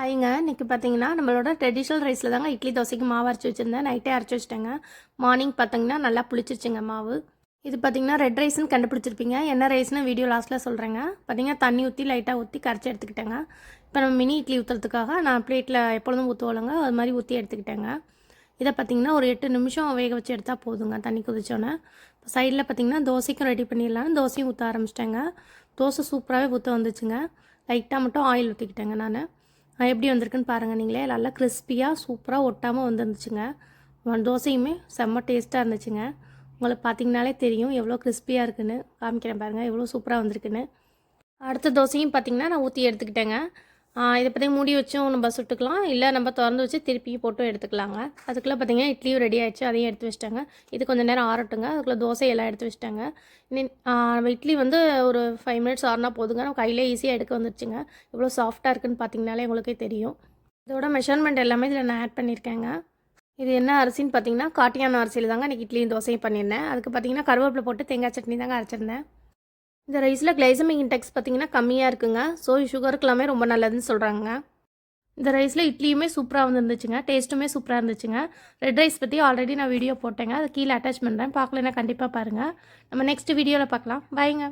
ஹாய்ங்க. இன்றைக்கி பார்த்தீங்கன்னா, நம்மளோட ட்ரெடிஷ்னல் ரைஸில் தாங்க இட்லி, தோசைக்கு மாவு அரைச்சி வச்சுருந்தேன். நைட்டே அரைச்சி வச்சுட்டேங்க. மார்னிங் பார்த்தீங்கன்னா, நல்லா புளிச்சிருச்சுங்க மாவு. இது பார்த்தீங்கன்னா, ரெட் ரைஸ்ன்னு கண்டுபிடிச்சிருப்பீங்க. என்ன ரைஸ்னு வீடியோ லாஸ்ட்டில் சொல்கிறேங்க. பார்த்தீங்கன்னா, தண்ணி ஊற்றி லைட்டாக ஊற்றி கரைச்சி எடுத்துக்கிட்டேங்க. இப்போ நம்ம மினி இட்லி ஊற்றுறதுக்காக நான் பிளேட்டில் எப்பொழுதும் ஊற்றுவோலங்க, அது மாதிரி ஊற்றி எடுத்துக்கிட்டேங்க. இதை பார்த்தீங்கன்னா, ஒரு 8 நிமிஷம் வேக வச்சு எடுத்தால் போதுங்க, தண்ணி கொதிச்சோன்னே. இப்போ சைடில் பார்த்தீங்கன்னா, தோசைக்கும் ரெடி பண்ணிடலான்னு தோசையும் ஊற்ற ஆரம்பிச்சிட்டேங்க. தோசை சூப்பராகவே ஊற்ற வந்துச்சுங்க. லைட்டாக மட்டும் ஆயில் ஊற்றிக்கிட்டேங்க நான். எப்படி வந்திருக்குன்னு பாருங்கள் நீங்களே. நல்லா கிறிஸ்பியாக சூப்பராக ஒட்டாமல் வந்துருந்துச்சுங்க. தோசையுமே செம்ம டேஸ்ட்டாக இருந்துச்சுங்க. உங்களுக்கு பார்த்தீங்கனாலே தெரியும் எவ்வளோ கிறிஸ்பியாக இருக்குன்னு. காமிக்கிறேன் பாருங்கள் எவ்வளோ சூப்பராக வந்திருக்குன்னு. அடுத்த தோசையும் பார்த்திங்கன்னா நான் ஊற்றி எடுத்துக்கிட்டேங்க. இதை பற்றி மூடி வச்சும் நம்ம சுட்டுக்கலாம், இல்லை நம்ம திறந்து வச்சு திருப்பியும் போட்டும் எடுத்துக்கலாங்க. அதுக்குள்ளே பார்த்திங்கன்னா இட்லியும் ரெடி ஆகிடுச்சு, அதையும் எடுத்து வச்சிட்டேங்க. இது கொஞ்சம் நேரம் ஆறட்டுங்க. அதுக்குள்ளே தோசையெல்லாம் எடுத்து வச்சிட்டாங்க. நம்ம இட்லி வந்து ஒரு 5 மினிட்ஸ் ஆறினா போதுங்க. நம்ம கையிலே ஈஸியாக எடுக்க வந்துருச்சுங்க. எவ்வளோ சாஃப்டாக இருக்குதுன்னு பார்த்திங்கனாலே உங்களுக்கே தெரியும். இதோட மெஷர்மெண்ட் எல்லாமே இதில் நான் ஆட் பண்ணியிருக்கேங்க. இது என்ன அரிசின்னு பார்த்தீங்கன்னா காட்டியான அரிசியில் தாங்க இன்றைக்கி இட்லியும் தோசையும் பண்ணியிருந்தேன். அதுக்கு பார்த்திங்கன்னா கருவேப்பிலை போட்டு தேங்காய் சட்னி தாங்க அரைச்சிருந்தேன். இந்த ரைஸில் கிளைசமிக் இன்டெக்ஸ் பார்த்திங்கன்னா கம்மியாக இருக்குங்க. ஸோ சுகருக்கெல்லாமே ரொம்ப நல்லதுன்னு சொல்கிறாங்க. இந்த ரைஸில் இட்லியுமே சூப்பராக வந்துருந்துச்சுங்க. டேஸ்ட்டுமே சூப்பராக இருந்துச்சுங்க. ரெட் ரைஸ் பற்றி ஆல்ரெடி நான் வீடியோ போட்டேங்க. அது கீழே அட்டாச் பண்ணுறேன். பார்க்கலன்னா கண்டிப்பாக பாருங்கள். நம்ம நெக்ஸ்ட் வீடியோவில் பார்க்கலாம். பாய்ங்க.